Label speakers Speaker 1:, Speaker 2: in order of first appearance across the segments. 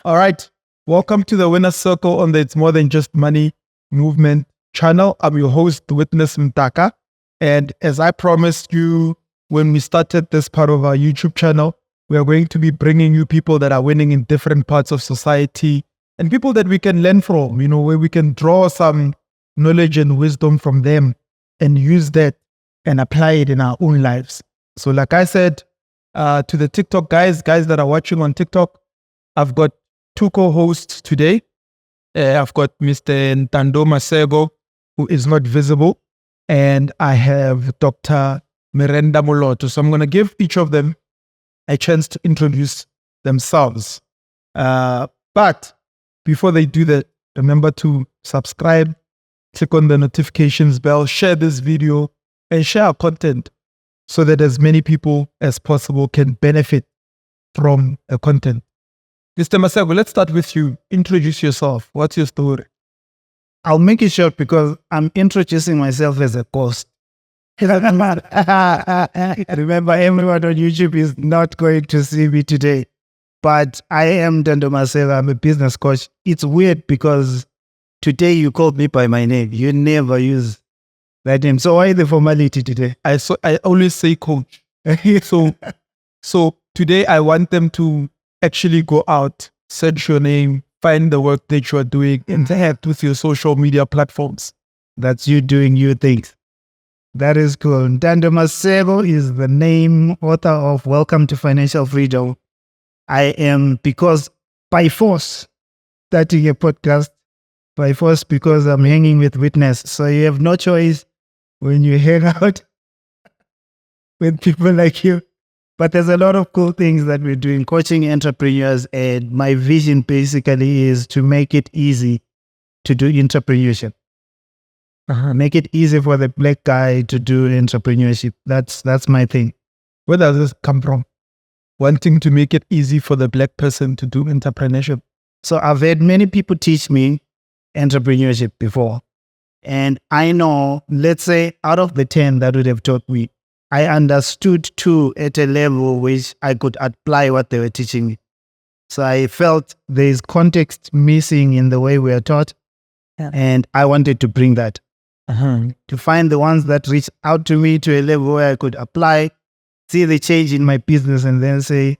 Speaker 1: All right. Welcome to the Winner's Circle on the It's More Than Just Money Movement channel. I'm your host, Witness Mtaka. And as I promised you when we started this part of our YouTube channel, we are going to be bringing you people that are winning in different parts of society and people that we can learn from, where we can draw some knowledge and wisdom from them and use that and apply it in our own lives. So like I said, to the TikTok guys that are watching on TikTok, I've got two co-hosts today. I've got Mr. Tando Masego, who is not visible, and I have Dr. Miranda Moloto. So I'm going to give each of them a chance to introduce themselves. But before they do that, remember to subscribe, click on the notifications bell, share this video, and share our content so that as many people as possible can benefit from the content. Mr. Masego, let's start with you. Introduce yourself. What's your story?
Speaker 2: I'll make it short because I'm introducing myself as a ghost. Remember, everyone on YouTube is not going to see me today. But I am Tando Masego. I'm a business coach. It's weird because today you called me by my name. You never use that name. So why the formality today?
Speaker 1: I always say coach. So today I want them to actually go out, search your name, find the work that you are doing, interact with your social media platforms.
Speaker 2: That's you doing your things. That is cool. Tando Masego is the name, author of Welcome to Financial Freedom. I am, because by force, starting a podcast, by force because I'm hanging with Witness. So you have no choice when you hang out with people like you. But there's a lot of cool things that we're doing, coaching entrepreneurs. And my vision basically is to make it easy to do entrepreneurship. Make it easy for the black guy to do entrepreneurship. That's my thing.
Speaker 1: Where does this come from? Wanting to make it easy for the black person to do entrepreneurship.
Speaker 2: So I've had many people teach me entrepreneurship before. And I know, let's say out of the 10 that would have taught me, I understood 2 at a level which I could apply what they were teaching me. So I felt there is context missing in the way we are taught. Yeah. And I wanted to bring that. To find the ones that reach out to me to a level where I could apply, see the change in my business, and then say,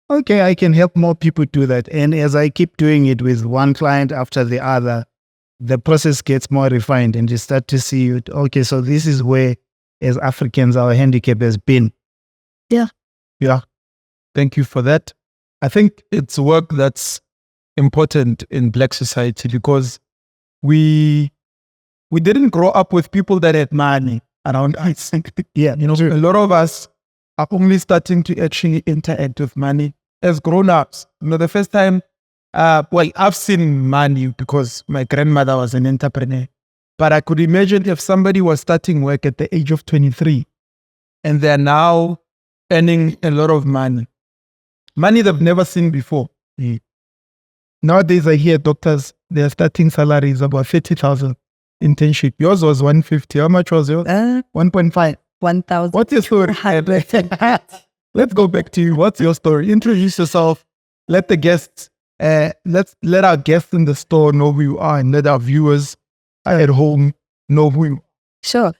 Speaker 2: okay, I can help more people do that. And as I keep doing it with one client after the other, the process gets more refined and you start to see, okay, so this is where, as Africans, our handicap has been.
Speaker 1: Yeah. Thank you for that. I think it's work that's important in black society because we didn't grow up with people that had money around us.
Speaker 2: Yeah,
Speaker 1: a lot of us are only starting to actually interact with money as grown-ups. The first time, I've seen money because my grandmother was an entrepreneur. But I could imagine if somebody was starting work at the age of 23 and they're now earning a lot of money they've never seen before. Nowadays, I hear doctors, their starting salary is about 30,000 internship. Yours was 150. How much was yours?
Speaker 2: 1.5.
Speaker 3: 1,000.
Speaker 1: What's your story? Let's go back to you. What's your story? Introduce yourself. Let the guests, let our guests in the store know who you are and let our viewers at home know who you are.
Speaker 3: Sure.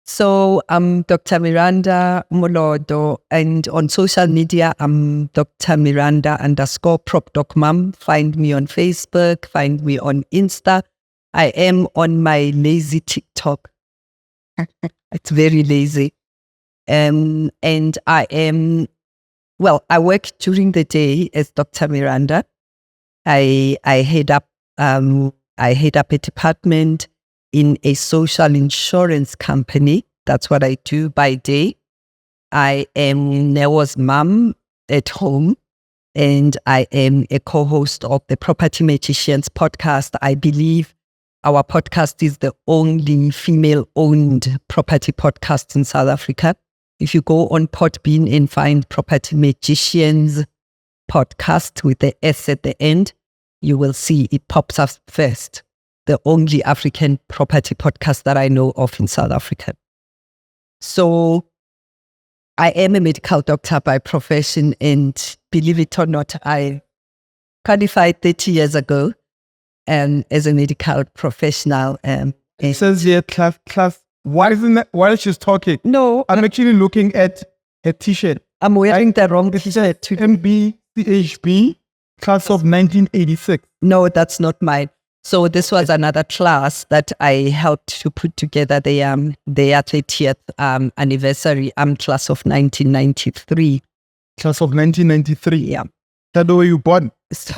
Speaker 3: So I'm Dr. Miranda Moloto, and on social media, I'm Dr. Miranda _prop.mom. Find me on Facebook, find me on Insta. I am on my lazy TikTok. It's very lazy. And I am, I work during the day as Dr. Miranda. I head up a department in a social insurance company. That's what I do by day. I am Neo's mom at home, and I am a co-host of the Property Magicians podcast. I believe our podcast is the only female-owned property podcast in South Africa. If you go on Podbean and find Property Magicians podcast with the S at the end, you will see it pops up first. The only African property podcast that I know of in South Africa. So I am a medical doctor by profession, and believe it or not, I qualified 30 years ago as a medical professional.
Speaker 1: It says here class. Why isn't that? While she's talking,
Speaker 3: No,
Speaker 1: I'm actually looking at her t-shirt.
Speaker 3: I'm wearing the wrong
Speaker 1: It says
Speaker 3: t-shirt today.
Speaker 1: MBCHB, class of 1986.
Speaker 3: No, that's not mine. So this was another class that I helped to put together their 30th anniversary. I'm class of 1993.
Speaker 1: Class of 1993.
Speaker 3: Yeah.
Speaker 1: Tando, were you born?
Speaker 3: So,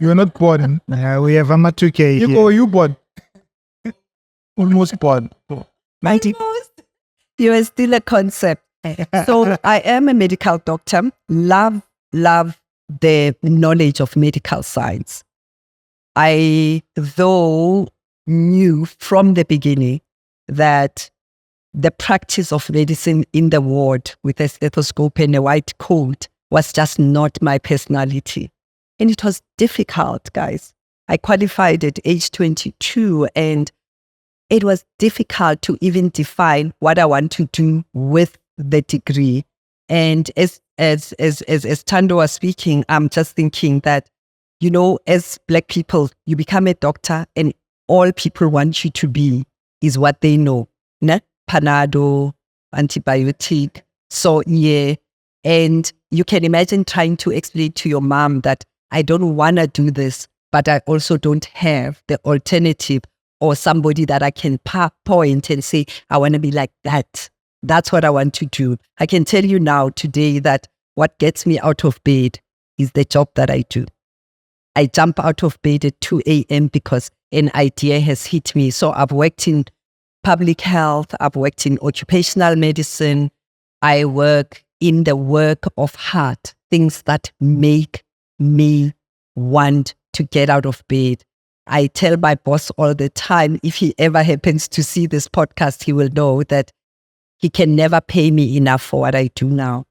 Speaker 1: You were not born.
Speaker 2: We have Amatuke
Speaker 1: You
Speaker 2: here.
Speaker 1: were you born? Almost born.
Speaker 3: you are still a concept. So I am a medical doctor. Love the knowledge of medical science. I, though, knew from the beginning that the practice of medicine in the ward with a stethoscope and a white coat was just not my personality. And it was difficult, guys. I qualified at age 22, and it was difficult to even define what I want to do with the degree. And as Tando was speaking, I'm just thinking that, you know, as Black people, you become a doctor and all people want you to be is what they know. Ne? Panado, antibiotic. So, yeah. And you can imagine trying to explain to your mom that I don't want to do this, but I also don't have the alternative or somebody that I can point and say, I want to be like that. That's what I want to do. I can tell you now today that what gets me out of bed is the job that I do. I jump out of bed at 2 a.m. because an idea has hit me. So I've worked in public health. I've worked in occupational medicine. I work in the work of heart, things that make me want to get out of bed. I tell my boss all the time, if he ever happens to see this podcast, he will know that he can never pay me enough for what I do now.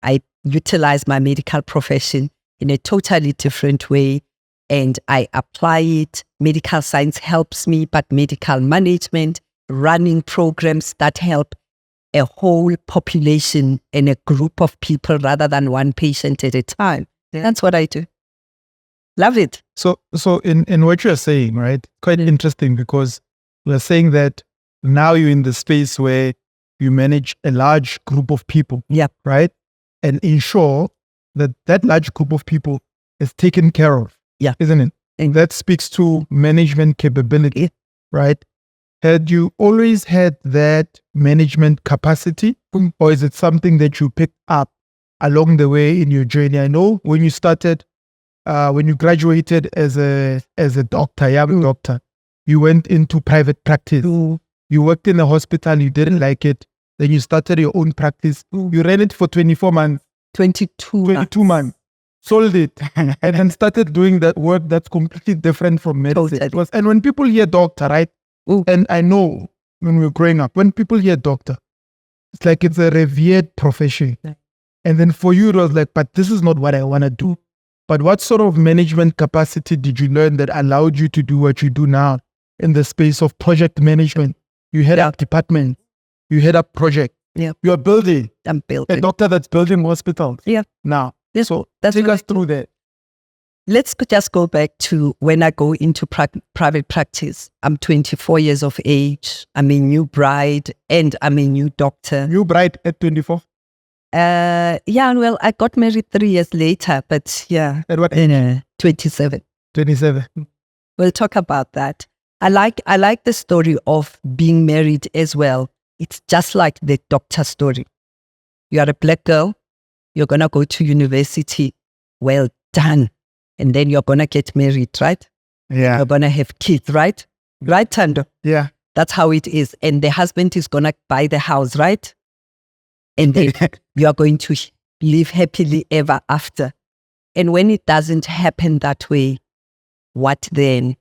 Speaker 3: I utilize my medical profession in a totally different way, and I apply it. Medical science helps me, but medical management, running programs that help a whole population and a group of people rather than one patient at a time. Yeah. That's what I do. Love it.
Speaker 1: So in what you're saying, right? Quite interesting, because we're saying that now you're in the space where you manage a large group of people.
Speaker 3: Yeah.
Speaker 1: Right? And ensure that that large group of people is taken care of.
Speaker 3: Yeah.
Speaker 1: Isn't it? And that speaks to management capability, right? Had you always had that management capacity, or is it something that you picked up along the way in your journey? I know when you started, when you graduated as a doctor, young doctor, you went into private practice. You worked in a hospital, you didn't like it. Then you started your own practice. You ran it for 24 months. 22 months. Sold it. And then started doing that work that's completely different from medicine.
Speaker 3: Totally.
Speaker 1: And when people hear doctor, right? And I know when we were growing up, when people hear doctor, it's like it's a revered profession.
Speaker 3: Yeah.
Speaker 1: And then for you, it was like, but this is not what I want to do. But what sort of management capacity did you learn that allowed you to do what you do now in the space of project management? You head up department, you head up project.
Speaker 3: Yeah.
Speaker 1: You are building.
Speaker 3: I'm building.
Speaker 1: A doctor that's building hospitals.
Speaker 3: Yeah.
Speaker 1: Now.
Speaker 3: Yes,
Speaker 1: so
Speaker 3: that's
Speaker 1: take us through that.
Speaker 3: Let's just go back to when I go into private practice. I'm 24 years of age. I'm a new bride and I'm a new doctor.
Speaker 1: New bride at 24?
Speaker 3: Yeah, well, I got married 3 years later, but yeah.
Speaker 1: At what age?
Speaker 3: 27.
Speaker 1: 27.
Speaker 3: We'll talk about that. I like the story of being married as well. It's just like the doctor story. You are a Black girl. You're going to go to university. Well done. And then you're going to get married, right?
Speaker 2: Yeah.
Speaker 3: You're going to have kids, right? Right, Tando?
Speaker 1: Yeah.
Speaker 3: That's how it is. And the husband is going to buy the house, right? And then you are going to live happily ever after. And when it doesn't happen that way, what then?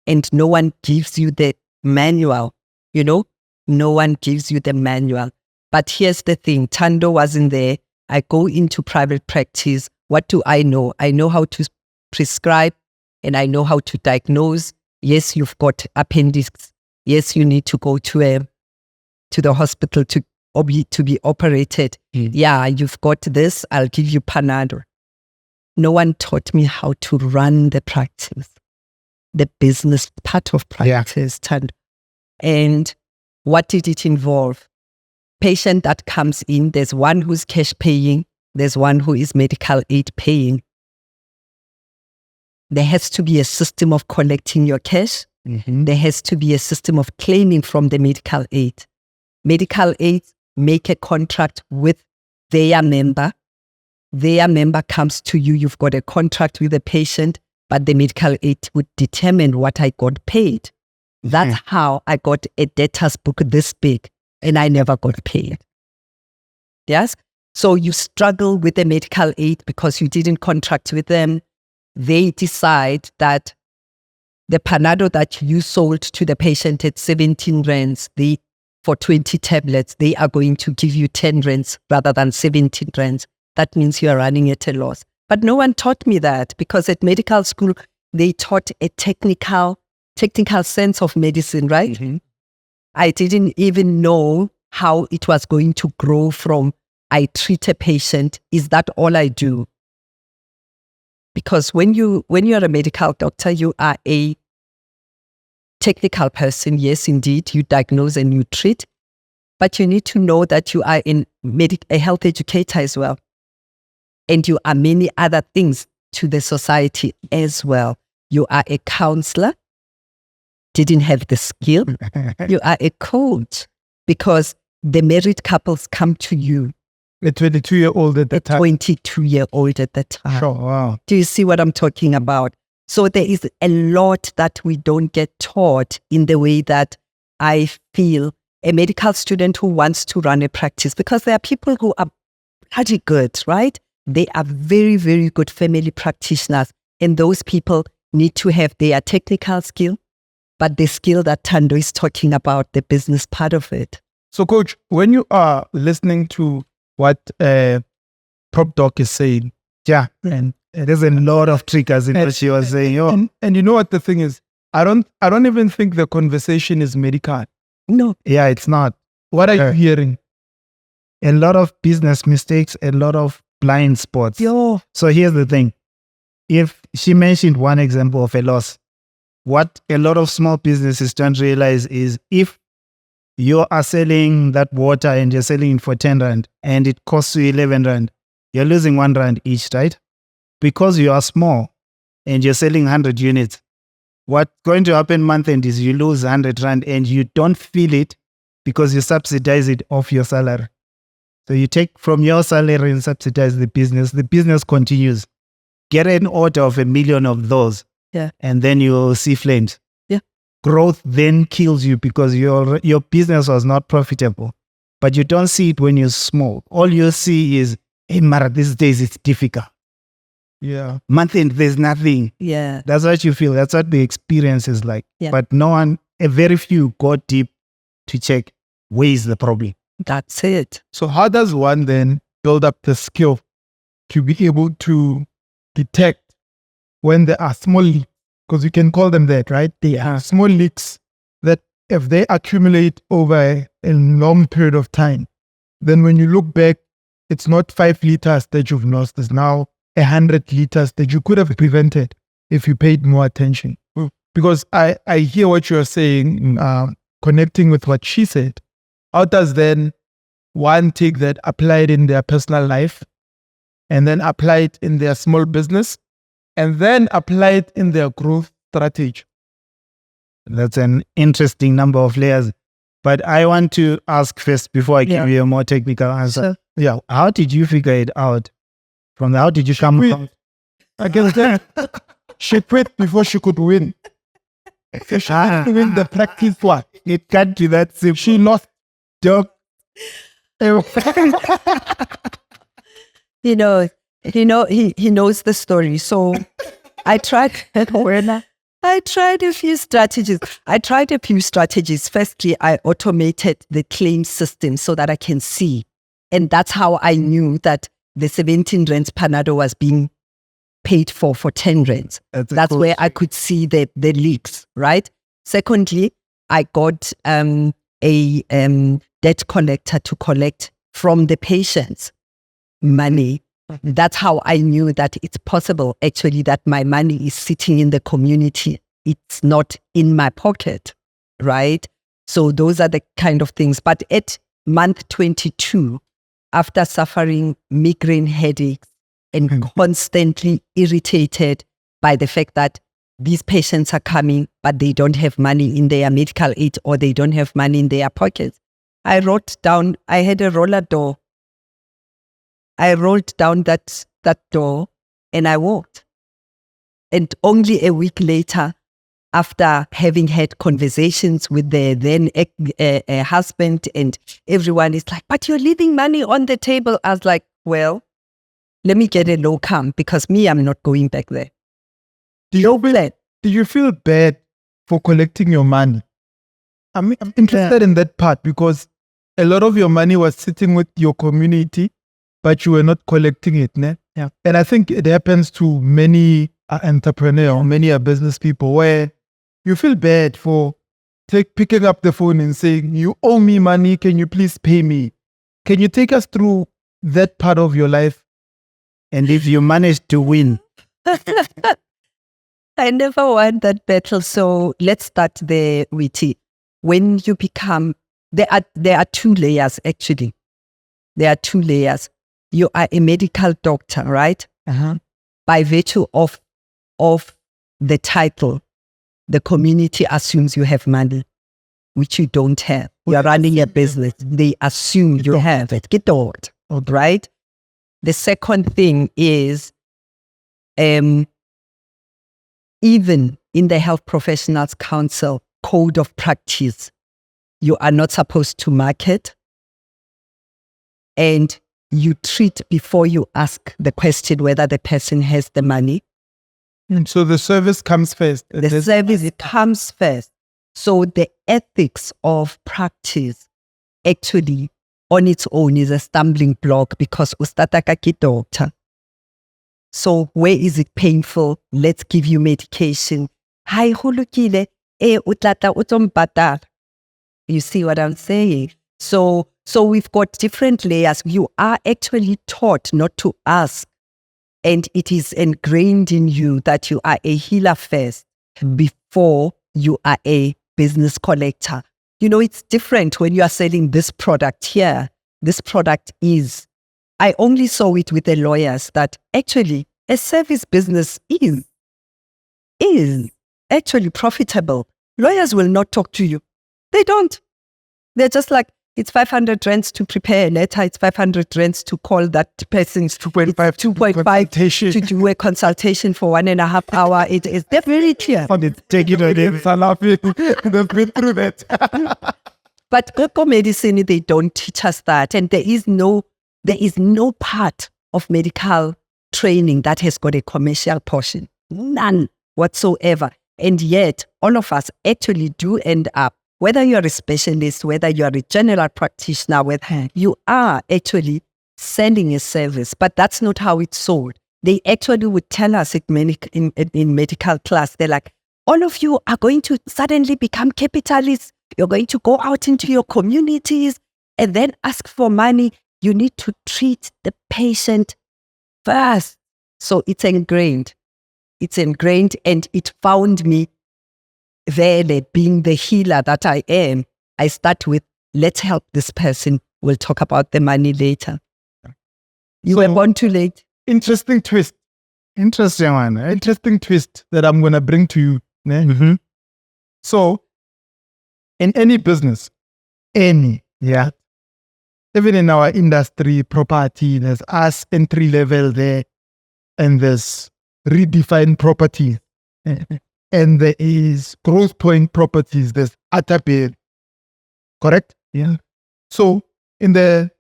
Speaker 3: And no one gives you the manual, you know? No one gives you the manual. But here's the thing. Tando wasn't there. I go into private practice. What do I know? I know how to prescribe and I know how to diagnose. Yes, you've got appendix. Yes, you need to go to the hospital to be operated. Yeah, you've got this. I'll give you Panado. no one taught me how to run the practice, the business part of practice. Tando. And what did it involve? Patient that comes in, there's one who's cash paying, there's one who is medical aid paying. There has to be a system of collecting your cash. There has to be a system of claiming from the medical aid. Medical aid make a contract with their member. Their member comes to you, you've got a contract with the patient, but the medical aid would determine what I got paid. That's how I got a debtor's book this big and I never got paid. Yes? So you struggle with the medical aid because you didn't contract with them. They decide that the Panado that you sold to the patient at 17 rands, for 20 tablets, they are going to give you 10 rands rather than 17 rands. That means you are running at a loss. But no one taught me that, because at medical school, they taught a technical sense of medicine, right? I didn't even know how it was going to grow from I treat a patient. Is that all I do? Because when you're a medical doctor, you are a technical person. Yes, indeed, you diagnose and you treat, but you need to know that you are a health educator as well. And you are many other things to the society as well. You are a counselor, didn't have the skill. You are a coach, because the married couples come to you.
Speaker 1: A 22-year-old at the time.
Speaker 3: 22-year-old at the time.
Speaker 1: Sure, wow.
Speaker 3: Do you see what I'm talking about? So there is a lot that we don't get taught in the way that I feel a medical student who wants to run a practice, because there are people who are pretty good, right? They are very, very good family practitioners. And those people need to have their technical skill, but the skill that Tando is talking about, the business part of it.
Speaker 1: So, Coach, when you are listening to what Prop Doc is saying,
Speaker 2: and there's a lot of triggers in what she was saying.
Speaker 1: And you know what the thing is? I don't even think the conversation is medical.
Speaker 3: No.
Speaker 2: Yeah, it's not.
Speaker 1: What are you hearing?
Speaker 2: A lot of business mistakes, a lot of blind spots.
Speaker 3: Yo.
Speaker 2: So here's the thing. If she mentioned one example of a loss, what a lot of small businesses don't realize is, if you are selling that water and you're selling it for 10 rand and it costs you 11 rand, you're losing 1 rand each, right? Because you are small and you're selling 100 units, what's going to happen month end is you lose 100 rand and you don't feel it because you subsidize it off your salary. So you take from your salary and subsidize the business continues. Get an order of 1 million of those, and then you'll see flames. Growth then kills you because your business was not profitable. But you don't see it when you're small. All you see is, hey, Mara, these days it's difficult.
Speaker 1: Yeah.
Speaker 2: Month end, there's nothing.
Speaker 3: Yeah.
Speaker 2: That's what you feel. That's what the experience is like.
Speaker 3: Yeah.
Speaker 2: But a very few go deep to check where is the problem.
Speaker 3: That's it.
Speaker 1: So how does one then build up the skill to be able to detect when there are small leaks? Because you can call them that, right? They are small leaks that if they accumulate over a long period of time, then when you look back, it's not 5 liters that you've lost. It's now 100 liters that you could have prevented if you paid more attention. Because I hear what you're saying, connecting with what she said. How does then one take that, apply it in their personal life, and then apply it in their small business, and then apply it in their growth strategy?
Speaker 2: That's an interesting number of layers. But I want to ask first, before I give you a more technical answer.
Speaker 1: Yeah.
Speaker 2: How did you figure it out? How did you come from?
Speaker 1: I guess that she quit before she could win. She could win the practice one.
Speaker 2: It got to that simple.
Speaker 1: She lost.
Speaker 2: Joke.
Speaker 3: He knows the story. So I tried a few strategies. Firstly, I automated the claim system so that I can see. And that's how I knew that the 17 rands Panado was being paid for 10 rands. That's where I could see the leaks, right? Secondly, I got a debt collector to collect from the patients money That's how I knew that it's possible, actually, that my money is sitting in the community. It's not in my pocket, right? So those are the kind of things. But at month 22, after suffering migraine headaches and constantly irritated by the fact that these patients are coming, but they don't have money in their medical aid or they don't have money in their pockets, I wrote down, I had a roller door. I rolled down that door and I walked. And only a week later, after having had conversations with the then husband and everyone is like, but you're leaving money on the table. I was like, well, let me get a locum because I'm not going back there.
Speaker 1: Do you feel bad for collecting your money? I'm interested in that part because a lot of your money was sitting with your community, but you were not collecting it. Ne?
Speaker 2: Yeah.
Speaker 1: And I think it happens to many entrepreneurs, many business people where you feel bad for picking up the phone and saying, you owe me money, can you please pay me? Can you take us through that part of your life?
Speaker 2: And if you manage to win.
Speaker 3: I never won that battle. So let's start there, Witty. When you become, there are two layers actually. There are two layers. You are a medical doctor, right? By virtue of the title, the community assumes you have money, which you don't have. You're running a business. They assume you have it. Get out, right? The second thing is, even in the Health Professionals Council Code of Practice, you are not supposed to market, and you treat before you ask the question whether the person has the money.
Speaker 1: So the service comes first.
Speaker 3: The service comes first. So the ethics of practice actually on its own is a stumbling block because ustataka ki doctor. So where is it painful? Let's give you medication. Hi hulukile, utlata utombata. You see what I'm saying? So we've got different layers. You are actually taught not to ask. And it is ingrained in you that you are a healer first before you are a business collector. You know, it's different when you are selling this product here. This product is, I only saw it with the lawyers that actually a service business is actually profitable. Lawyers will not talk to you. They don't. They're just like, it's 500 rands to prepare a letter. It's 500 rands to call that person's 2.5 to do a consultation for 1.5 hours. It is very clear.
Speaker 1: Take it again. They've been through that.
Speaker 3: But Eco medicine, they don't teach us that. And there is no part of medical training that has got a commercial portion. None whatsoever. And yet, all of us actually do end up, whether you're a specialist, whether you're a general practitioner, whether you are actually selling a service, but that's not how it's sold. They actually would tell us in medical class, they're like, all of you are going to suddenly become capitalists. You're going to go out into your communities and then ask for money. You need to treat the patient first. So it's ingrained. It's ingrained, and it found me really being the healer that I am. I start with, let's help this person. We'll talk about the money later. You were born too late.
Speaker 1: Interesting twist.
Speaker 2: Interesting one. Right?
Speaker 1: Interesting twist that I'm going to bring to you. Ne?
Speaker 2: Mm-hmm.
Speaker 1: So, in any business, even in our industry, property, there's us entry level there, and there's redefined property. And there is growth point properties, there's Atape. Correct?
Speaker 2: Yeah.
Speaker 1: So in the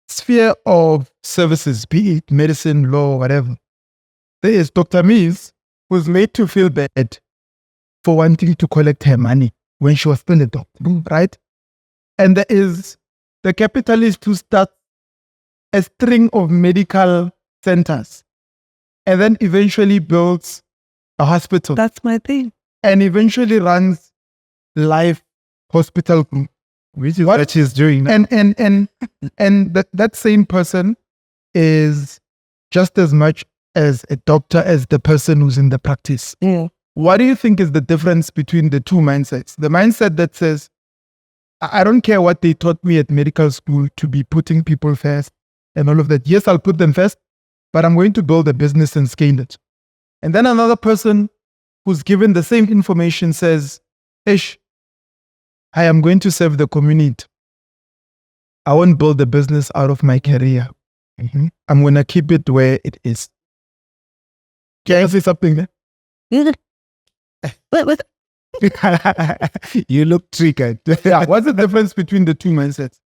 Speaker 1: sphere of services, be it medicine, law, whatever, there is Dr. Mies, who's made to feel bad for wanting to collect her money when she was still a doctor, right? And there is the capitalist who starts a string of medical centers and then eventually builds a hospital.
Speaker 3: That's my thing.
Speaker 1: And eventually runs Life Hospital Group.
Speaker 2: Which is what she's doing now.
Speaker 1: And that same person is just as much as a doctor as the person who's in the practice. What do you think is the difference between the two mindsets? The mindset that says, I don't care what they taught me at medical school to be putting people first and all of that. Yes, I'll put them first, but I'm going to build a business and scale it. And then another person who's given the same information says, Ish, I am going to serve the community. I won't build a business out of my career. I'm going to keep it where it is. Can I say something there?
Speaker 2: You look triggered.
Speaker 1: Yeah, what's the difference between the two mindsets?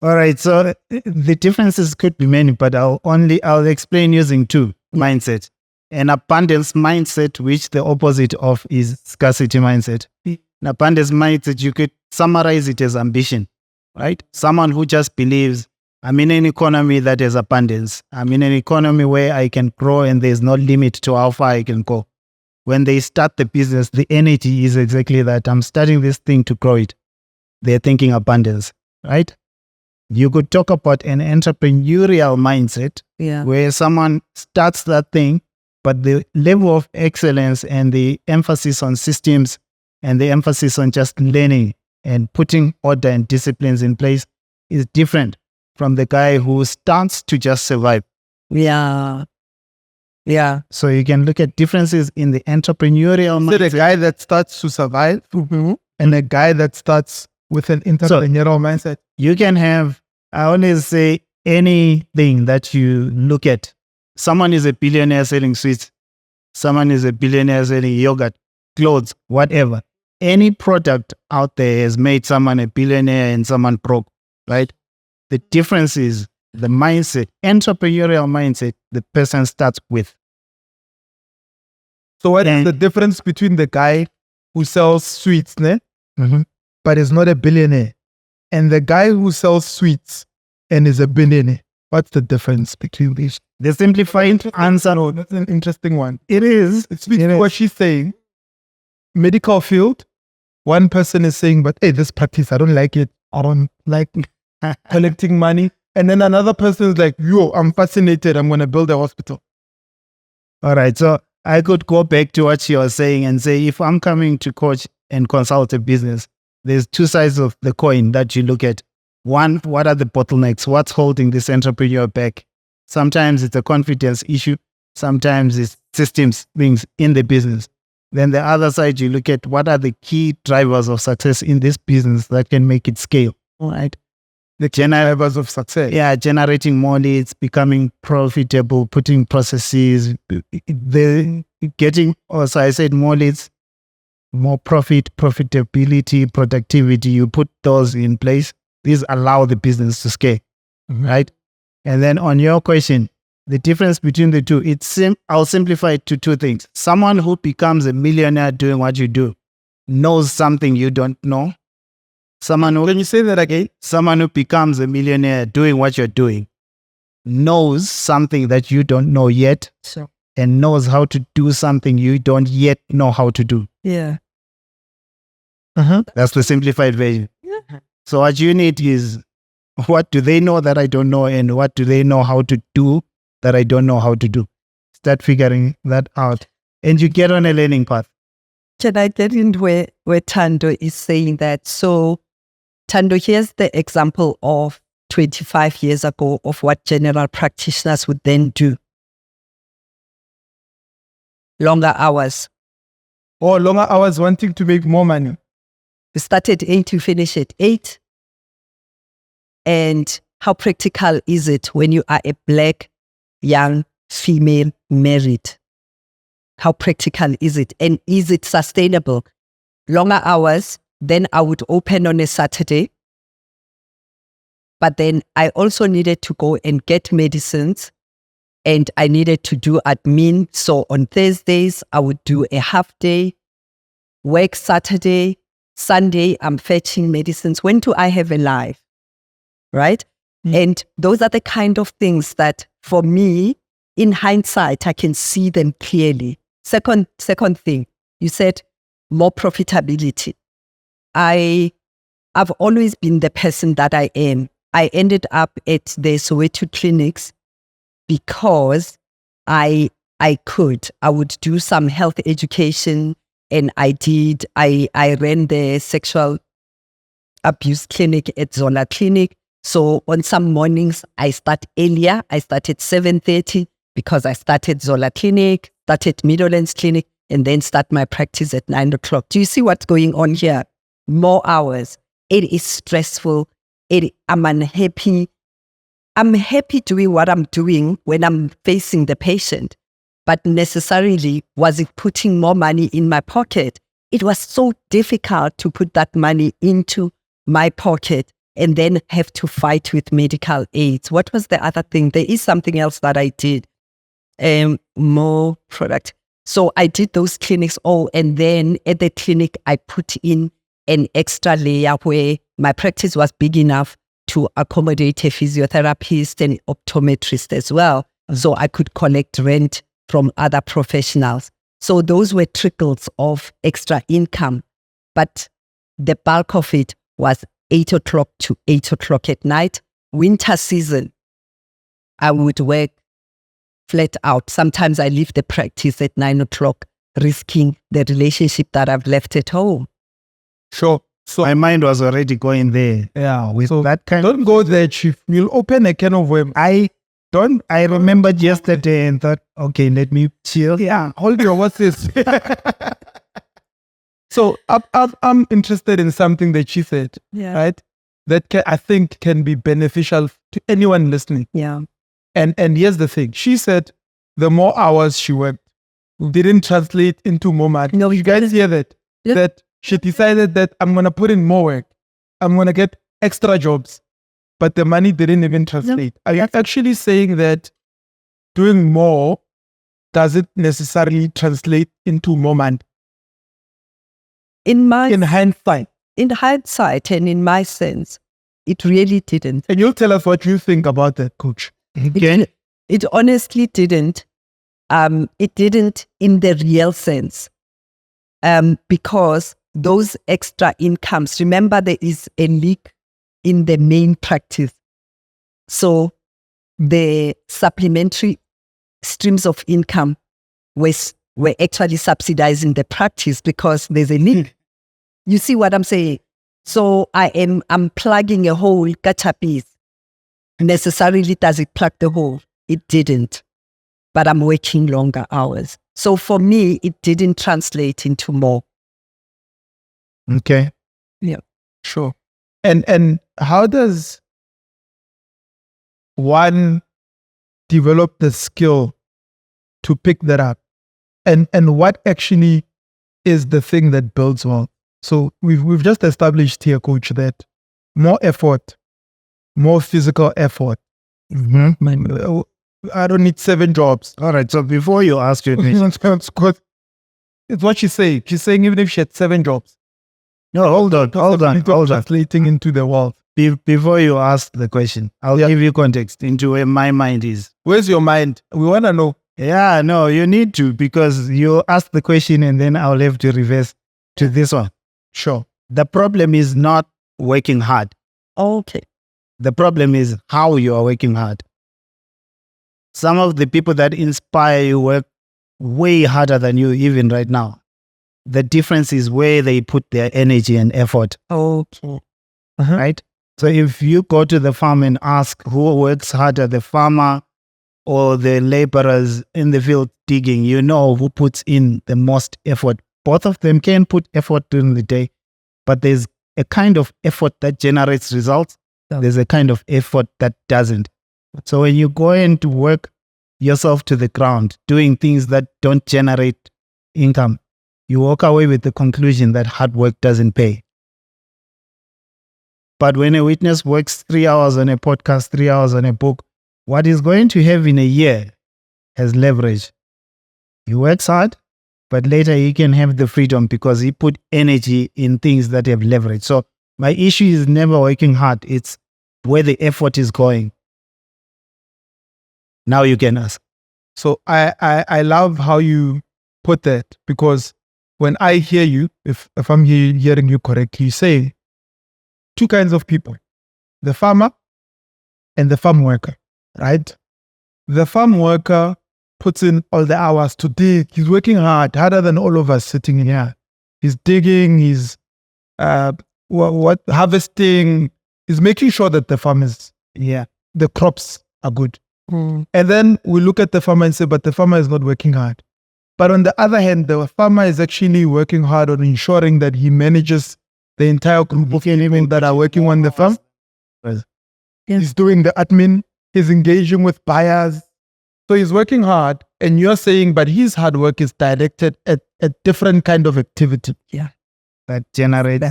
Speaker 2: All right, so the differences could be many, but I'll explain using two mindsets. An abundance mindset, which the opposite of is scarcity mindset. An abundance mindset, you could summarize it as ambition, right? Someone who just believes, I'm in an economy that has abundance. I'm in an economy where I can grow and there's no limit to how far I can go. When they start the business, the energy is exactly that. I'm starting this thing to grow it. They're thinking abundance, right? You could talk about an entrepreneurial mindset where someone starts that thing, but the level of excellence and the emphasis on systems and the emphasis on just learning and putting order and disciplines in place is different from the guy who starts to just survive.
Speaker 3: Yeah.
Speaker 1: So you can look at differences in the entrepreneurial mindset. So the guy that starts to survive and a guy that starts with an entrepreneurial mindset.
Speaker 2: You can have, I always say, anything that you look at. Someone is a billionaire selling sweets. Someone is a billionaire selling yogurt, clothes, whatever. Any product out there has made someone a billionaire and someone broke, right? The difference is the mindset, entrepreneurial mindset the person starts with.
Speaker 1: So what is the difference between the guy who sells sweets, but is not a billionaire, and the guy who sells sweets and is a billionaire? What's the difference between these?
Speaker 2: The simplified answer.
Speaker 1: No, that's an interesting one.
Speaker 2: It is.
Speaker 1: It's what she's saying. Medical field, one person is saying, but hey, this practice, I don't like it. I don't like collecting money. And then another person is like, yo, I'm fascinated. I'm going to build a hospital.
Speaker 2: All right. So I could go back to what you were saying and say, if I'm coming to coach and consult a business, there's two sides of the coin that you look at. One, what are the bottlenecks? What's holding this entrepreneur back? Sometimes it's a confidence issue. Sometimes it's systems things in the business. Then the other side, you look at what are the key drivers of success in this business that can make it scale, right?
Speaker 1: The drivers of success.
Speaker 2: Yeah, generating more leads, becoming profitable, putting processes, also I said more leads, more profit, profitability, productivity. You put those in place. These allow the business to scale, right? And then on your question, the difference between the two, I'll simplify it to two things. Someone who becomes a millionaire doing what you do knows something you don't know.
Speaker 1: Can you say that again?
Speaker 2: Someone who becomes a millionaire doing what you're doing knows something that you don't know yet and knows how to do something you don't yet know how to do.
Speaker 3: Yeah.
Speaker 2: That's the simplified version. So what you need is, what do they know that I don't know, and what do they know how to do that I don't know how to do? Start figuring that out, and you get on a learning path.
Speaker 3: Can I get in where Tando is saying that? So Tando, here's the example of 25 years ago of what general practitioners would then do. Longer hours.
Speaker 1: Or longer hours wanting to make more money.
Speaker 3: You start at 8, you finish at 8. And how practical is it when you are a Black, young, female, married? How practical is it? And is it sustainable? Longer hours, then I would open on a Saturday. But then I also needed to go and get medicines, and I needed to do admin. So on Thursdays, I would do a half day, work Saturday, Sunday, I'm fetching medicines. When do I have a life? Right? And those are the kind of things that for me, in hindsight, I can see them clearly. Second thing, you said more profitability. I've always been the person that I am. I ended up at the Soweto clinics because I would do some health education, and I ran the sexual abuse clinic at Zola Clinic. So on some mornings I start earlier. I started 7:30 because I started Zola Clinic, started Meadowlands Clinic, and then start my practice at 9 o'clock. Do you see what's going on here? More hours. It is stressful. I'm unhappy. I'm happy doing what I'm doing when I'm facing the patient. But necessarily, was it putting more money in my pocket? It was so difficult to put that money into my pocket and then have to fight with medical aids. What was the other thing? There is something else that I did. More product. So I did those clinics all, and then at the clinic, I put in an extra layer where my practice was big enough to accommodate a physiotherapist and optometrist as well. So I could collect rent from other professionals. So those were trickles of extra income. But the bulk of it was 8 o'clock to 8 o'clock at night. Winter season, I would work flat out. Sometimes I leave the practice at 9 o'clock, risking the relationship that I've left at home.
Speaker 1: Sure. So
Speaker 2: My mind was already going there.
Speaker 1: yeah,
Speaker 2: With
Speaker 1: so
Speaker 2: that kind
Speaker 1: don't go there, Chief. You'll open a can of worms.
Speaker 2: I remembered yesterday and thought, okay, let me chill.
Speaker 1: Yeah, hold your horses. So I'm interested in something that she said,
Speaker 3: Yeah.
Speaker 1: right? That I think can be beneficial to anyone listening.
Speaker 3: Yeah.
Speaker 1: And here's the thing. She said the more hours she worked didn't translate into more money.
Speaker 3: No,
Speaker 1: You guys hear that?
Speaker 3: Yeah.
Speaker 1: That she decided that I'm going to put in more work. I'm going to get extra jobs. But the money didn't even translate. Are you actually saying that doing more doesn't necessarily translate into more money?
Speaker 3: In
Speaker 1: hindsight.
Speaker 3: in hindsight and in my sense, it really didn't.
Speaker 1: And you'll tell us what you think about that, Coach.
Speaker 2: Okay.
Speaker 3: It honestly didn't. It didn't in the real sense. Because those extra incomes, remember there is a leak in the main practice. So the supplementary streams of income were actually subsidizing the practice because there's a leak. You see what I'm saying? So I'm plugging a hole, gutter piece. Necessarily does it plug the hole? It didn't. But I'm working longer hours. So for me, it didn't translate into more.
Speaker 2: Okay.
Speaker 1: Sure. And how does one develop the skill to pick that up? And what actually is the thing that builds wealth? So we've just established here, Coach, that more effort, more physical effort.
Speaker 2: Mm-hmm.
Speaker 1: I don't need 7 jobs.
Speaker 2: All right. So before you ask your question,
Speaker 1: It's what she's saying. She's saying even if she had 7 jobs.
Speaker 2: no, hold on.
Speaker 1: Translating into the wealth.
Speaker 2: Before you ask the question, I'll give you context into where my mind is.
Speaker 1: Where's your mind? We want to know.
Speaker 2: Yeah, no, you need to, because you ask the question and then I'll have to reverse to this one.
Speaker 1: Sure.
Speaker 2: The problem is not working hard.
Speaker 3: Okay.
Speaker 2: The problem is how you are working hard. Some of the people that inspire you work way harder than you even right now. The difference is where they put their energy and effort,
Speaker 3: Okay.
Speaker 2: right? So if you go to the farm and ask who works harder, the farmer or the laborers in the field digging, you know who puts in the most effort. Both of them can put effort during the day, but there's a kind of effort that generates results. There's a kind of effort that doesn't. So when you go in to work yourself to the ground, doing things that don't generate income, you walk away with the conclusion that hard work doesn't pay. But when a witness works 3 hours on a podcast, 3 hours on a book, what he's going to have in a year has leverage. He works hard, but later he can have the freedom because he put energy in things that have leverage. So my issue is never working hard. It's where the effort is going. Now you can ask.
Speaker 1: So I love how you put that, because when I hear you, if I'm hearing you correctly, you say 2 kinds of people, the farmer and the farm worker, right? The farm worker puts in all the hours to dig. He's working hard, harder than all of us sitting in here. He's digging, he's harvesting, he's making sure that the farm is, the crops are good. And then we look at the farmer and say, but the farmer is not working hard. But on the other hand, the farmer is actually working hard on ensuring that he manages the entire group of people that are working on the farm. He's doing the admin, he's engaging with buyers. So he's working hard, and you're saying, but his hard work is directed at a different kind of activity.
Speaker 2: That generates.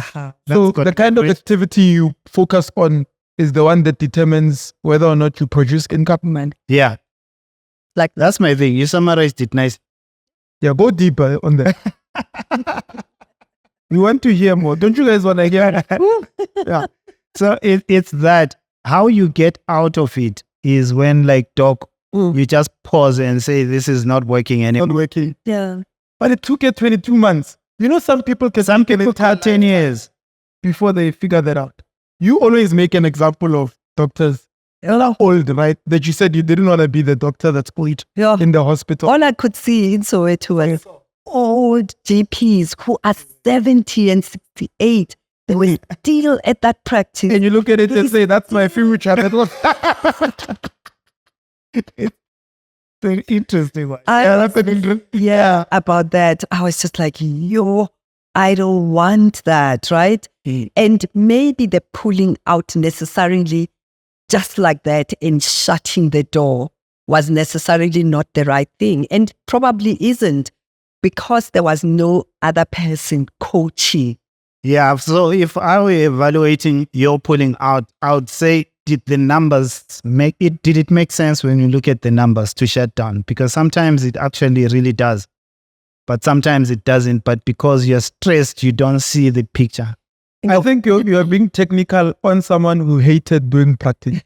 Speaker 1: So the kind of activity you focus on is the one that determines whether or not you produce income.
Speaker 2: Yeah.
Speaker 3: Like
Speaker 2: That's my thing. You summarized it nice.
Speaker 1: Yeah, go deeper on that. We want to hear more. Don't you guys want to hear?
Speaker 2: Yeah. So it's that how you get out of it is when, like, doc, you just pause and say, this is not working anymore.
Speaker 1: Not working.
Speaker 3: yeah.
Speaker 1: But it took you 22 months. You know, some people can
Speaker 2: Some people had 10 years.
Speaker 1: before they figure that out. You always make an example of doctors old, right? That you said you didn't want to be the doctor that's old
Speaker 3: Yeah.
Speaker 1: in the hospital.
Speaker 3: All I could see in Soweto was old GPs who are 70 and 68. They were still at that practice.
Speaker 1: And you look at it and say, that's my future. That was
Speaker 2: It's an interesting one.
Speaker 1: that's an interesting.
Speaker 3: Yeah, about that. I was just like, I don't want that, right? And maybe the pulling out necessarily just like that and shutting the door was necessarily not the right thing, and probably isn't, because there was no other person coaching.
Speaker 2: Yeah. So if I were evaluating your pulling out, I would say, did the numbers did it make sense when you look at the numbers to shut down? Because sometimes it actually really does, but sometimes it doesn't. But because you're stressed, you don't see the picture.
Speaker 1: I think you're being technical on someone who hated doing practice.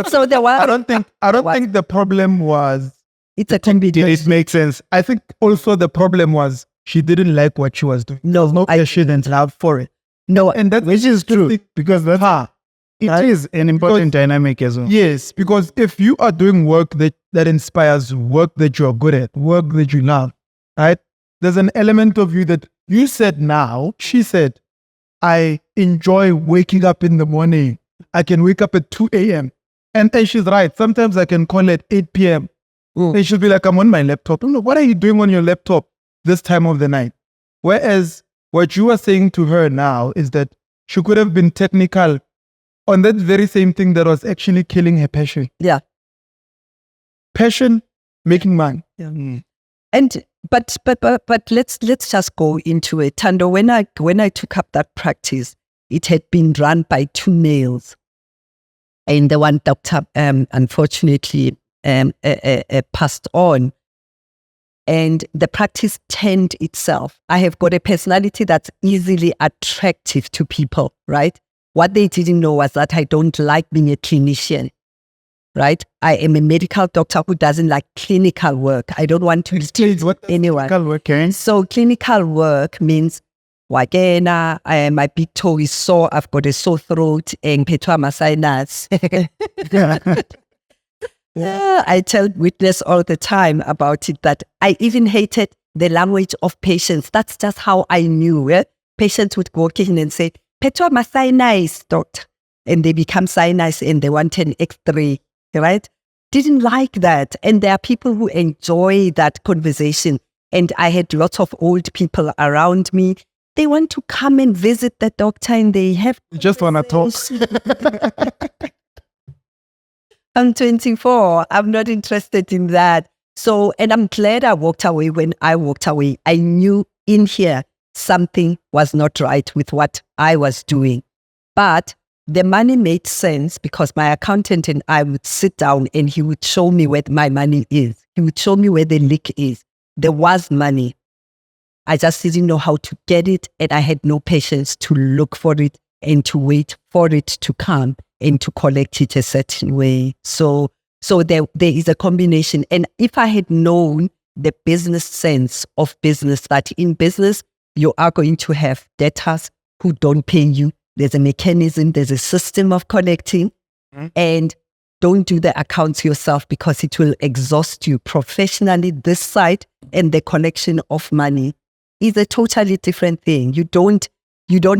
Speaker 3: So there was.
Speaker 1: I don't think the problem was
Speaker 3: It's a combination.
Speaker 1: it makes sense. I think also the problem was she didn't like what she was doing.
Speaker 3: No,
Speaker 1: No
Speaker 3: I
Speaker 1: passion and love for it.
Speaker 3: no.
Speaker 1: And that
Speaker 2: Which is true, because that's it is an important dynamic as well.
Speaker 1: Yes, because if you are doing work that inspires, work that you're good at, work that you love, right? There's an element of you that you said now, she said, I enjoy waking up in the morning. I can wake up at 2 a.m. And she's right. Sometimes I can call at 8 p.m. And she'll be like, I'm on my laptop. I'm like, what are you doing on your laptop this time of the night? Whereas what you are saying to her now is that she could have been technical on that very same thing that was actually killing her passion.
Speaker 3: Yeah.
Speaker 1: Passion, making money.
Speaker 3: And but let's just go into it. Tando, when I took up that practice, it had been run by two males, and the one doctor unfortunately passed on, and the practice turned itself. I have got a personality that's easily attractive to people, right? What they didn't know was that I don't like being a clinician, right? I am a medical doctor who doesn't like clinical work. I don't want to
Speaker 1: Explain what
Speaker 3: anyone.
Speaker 1: clinical work is.
Speaker 3: So clinical work means, wagena, my big toe is sore, I've got a sore throat, and petwa sinus. I tell witness all the time about it, that I even hated the language of patients. That's just how I knew. Patients would walk in and say, petwa sinus, doctor. And they become sinus and they want an X-ray, right? Didn't like that. And there are people who enjoy that conversation. And I had lots of old people around me. They want to come and visit the doctor and they have
Speaker 1: You just want to talk.
Speaker 3: I'm 24. I'm not interested in that. So, and I'm glad I walked away. When I walked away, I knew in here something was not right with what I was doing. But the money made sense because my accountant and I would sit down and he would show me where my money is. He would show me where the leak is. There was money. I just didn't know how to get it, and I had no patience to look for it and to wait for it to come and to collect it a certain way. So there is a combination. And if I had known the business sense of business, that in business, you are going to have debtors who don't pay you. There's a mechanism, there's a system of collecting. And don't do the accounts yourself because it will exhaust you professionally. This side and the collection of money is a totally different thing. You don't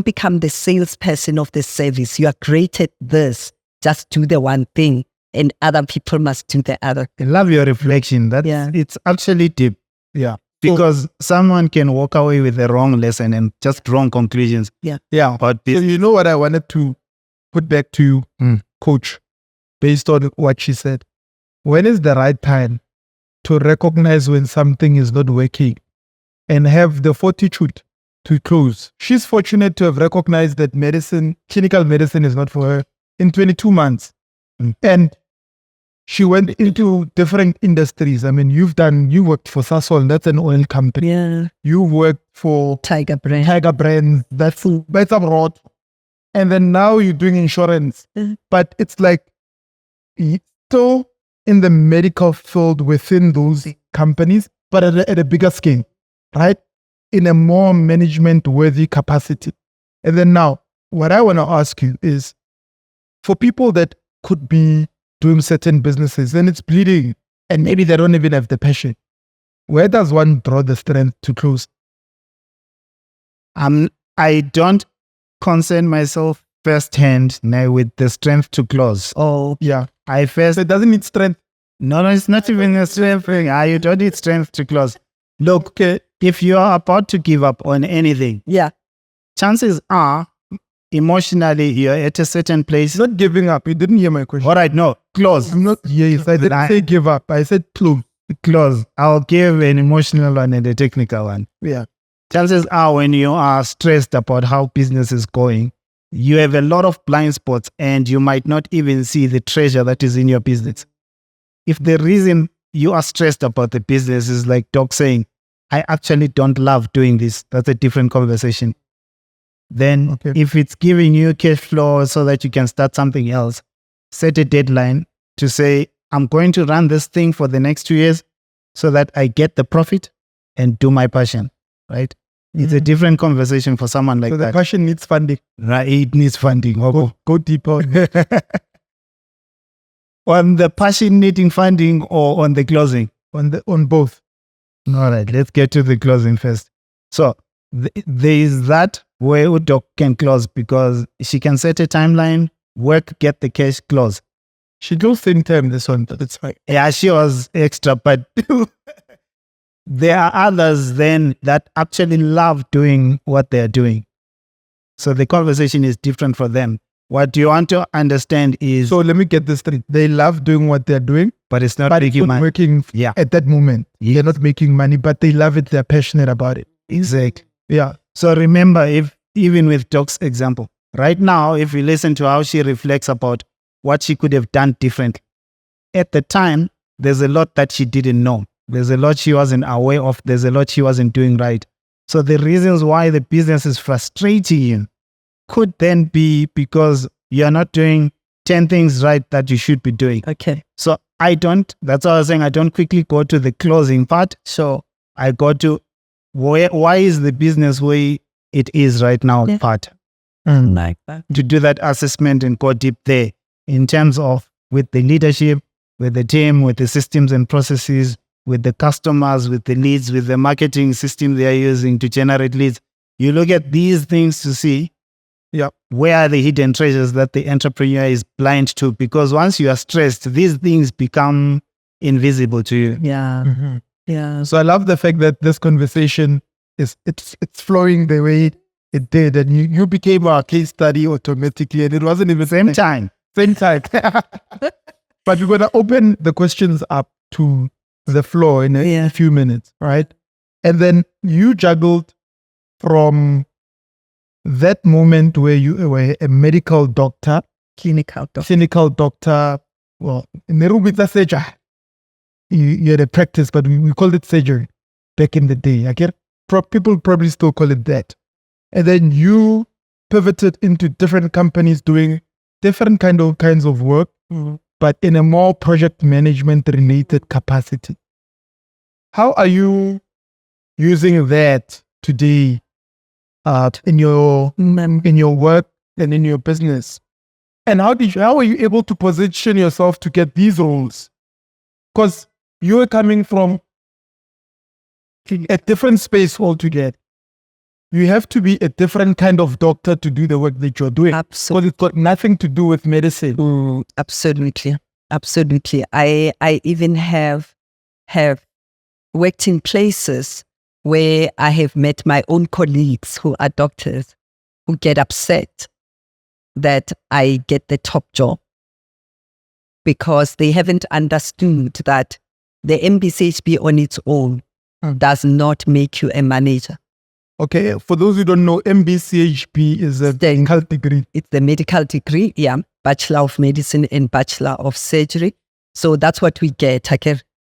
Speaker 3: become the salesperson of the service. You are great at this. Just do the one thing and other people must do the other.
Speaker 2: I love your reflection. It's actually deep.
Speaker 1: Yeah.
Speaker 2: Because someone can walk away with the wrong lesson and just wrong conclusions.
Speaker 1: Yeah.
Speaker 2: But
Speaker 1: So you know what I wanted to put back to you, Coach, based on what she said. When is the right time to recognize when something is not working and have the fortitude to close? She's fortunate to have recognized that clinical medicine is not for her in 22 months. And she went into different industries. I mean, you worked for Sasol, that's an oil company.
Speaker 3: Yeah.
Speaker 1: You worked for
Speaker 3: Tiger brand.
Speaker 1: that's abroad. And then now you're doing insurance. But it's like still in the medical field within those companies, but at a bigger scale, right? In a more management-worthy capacity. And then now, what I want to ask you is, for people that could be doing certain businesses and it's bleeding and maybe they don't even have the passion, where does one draw the strength to close?
Speaker 2: I don't concern myself firsthand now with the strength to close.
Speaker 3: Oh,
Speaker 1: Yeah.
Speaker 2: So
Speaker 1: So it doesn't need strength.
Speaker 2: no, it's not even a strength thing. You don't need strength to close. Look,
Speaker 1: Okay.
Speaker 2: if you are about to give up on anything,
Speaker 3: yeah.
Speaker 2: chances are emotionally you're at a certain place.
Speaker 1: It's not giving up. You didn't hear my question.
Speaker 2: All right, no, close.
Speaker 1: I'm not, yes, I didn't say give up. I said close.
Speaker 2: Close. I'll give an emotional one and a technical one.
Speaker 1: Yeah.
Speaker 2: Chances are when you are stressed about how business is going, you have a lot of blind spots and you might not even see the treasure that is in your business. If the reason you are stressed about the business is like Doc saying, I actually don't love doing this, that's a different conversation. Then if it's giving you cash flow so that you can start something else, set a deadline to say, I'm going to run this thing for the next 2 years so that I get the profit and do my passion, right? It's a different conversation for someone like
Speaker 1: So
Speaker 2: that.
Speaker 1: the passion needs funding.
Speaker 2: Right, it needs funding.
Speaker 1: Go deeper.
Speaker 2: On the passion needing funding or on the closing?
Speaker 1: on both.
Speaker 2: All right, let's get to the closing first. So there is that where Udoc can close because she can set a timeline, work, get the cash, close.
Speaker 1: She goes same time this one, but it's fine.
Speaker 2: Yeah, she was extra, but there are others then that actually love doing what they're doing. So the conversation is different for them. What you want to understand is,
Speaker 1: So let me get this straight. They love doing what they're doing,
Speaker 2: but it's not
Speaker 1: but it's
Speaker 2: making
Speaker 1: not
Speaker 2: money.
Speaker 1: working
Speaker 2: Yeah,
Speaker 1: at that moment. They're not making money, but they love it. They're passionate about it.
Speaker 2: exactly.
Speaker 1: Yeah.
Speaker 2: So remember, if even with Doc's example, right now, if you listen to how she reflects about what she could have done differently, at the time, there's a lot that she didn't know. There's a lot she wasn't aware of. There's a lot she wasn't doing right. So the reasons why the business is frustrating you could then be because you're not doing 10 things right that you should be doing.
Speaker 3: Okay.
Speaker 2: So that's why I was saying I don't quickly go to the closing part.
Speaker 3: So
Speaker 2: I go to why is the business way it is right now part.
Speaker 3: like that.
Speaker 2: To do that assessment and go deep there in terms of with the leadership, with the team, with the systems and processes, with the customers, with the leads, with the marketing system they are using to generate leads. You look at these things to see where are the hidden treasures that the entrepreneur is blind to, because once you are stressed, these things become invisible to you.
Speaker 3: Yeah.
Speaker 1: Mhm.
Speaker 3: Yeah.
Speaker 1: So I love the fact that this conversation it's flowing the way it did, and you became our case study automatically, and it wasn't even
Speaker 2: Same time.
Speaker 1: Same time. But we're gonna open the questions up to the floor in a few minutes, right? And then you juggled from that moment where you were a medical doctor,
Speaker 3: Clinical doctor.
Speaker 1: well, in Nerubita surgery. You had a practice, but we called it surgery back in the day. I get people probably still call it that. And then you pivoted into different companies doing different kinds of work, but in a more project management related capacity. How are you using that today in your work and in your business? And how were you able to position yourself to get these roles? Because you were coming from a different space altogether. You have to be a different kind of doctor to do the work that you're doing.
Speaker 3: Absolutely.
Speaker 1: Because it's got nothing to do with medicine.
Speaker 3: Absolutely. Absolutely. I even have worked in places where I have met my own colleagues who are doctors who get upset that I get the top job because they haven't understood that the MBCHB on its own does not make you a manager.
Speaker 1: Okay, for those who don't know, MBCHB is a medical degree.
Speaker 3: It's the medical degree, yeah, Bachelor of Medicine and Bachelor of Surgery. So that's what we get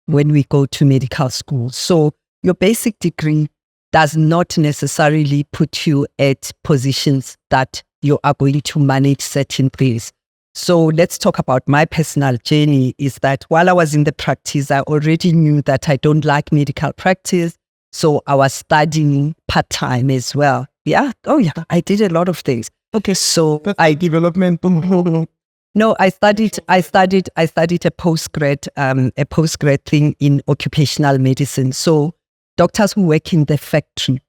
Speaker 3: when we go to medical school. So your basic degree does not necessarily put you at positions that you are going to manage certain things. So let's talk about my personal journey is that while I was in the practice, I already knew that I don't like medical practice. So I was studying part-time as well. Yeah. Oh yeah. I did a lot of things. Okay. So
Speaker 1: development.
Speaker 3: No, I studied a postgrad thing in occupational medicine. So doctors who work in the factory,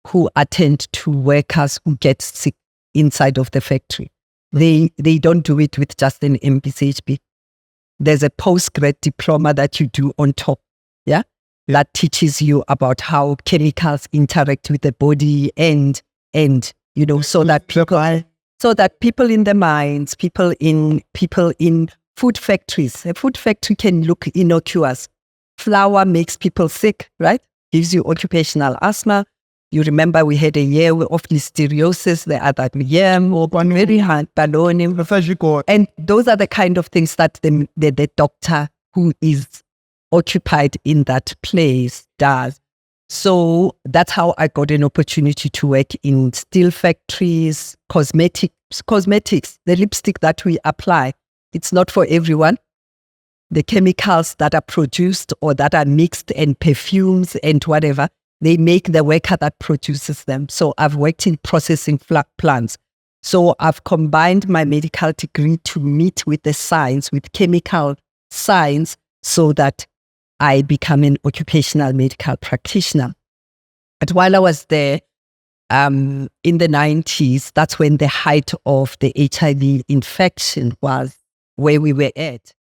Speaker 3: who attend to workers who get sick inside of the factory, they don't do it with just an MPCHB. There's a postgrad diploma that you do on top. Yeah. That teaches you about how chemicals interact with the body and so that people in the mines, people in food factories, a food factory can look innocuous. Flour makes people sick, right? Gives you occupational asthma. You remember we had a year of listeriosis the other year, very hard balloning. And those are the kind of things that the doctor who is occupied in that place does. So that's how I got an opportunity to work in steel factories, cosmetics, the lipstick that we apply. It's not for everyone. The chemicals that are produced or that are mixed and perfumes and whatever, they make the worker that produces them. So I've worked in processing plants. So I've combined my medical degree to meet with the science, with chemical science, so that I become an occupational medical practitioner. But while I was there, in the 90s, that's when the height of the HIV infection was where we were at.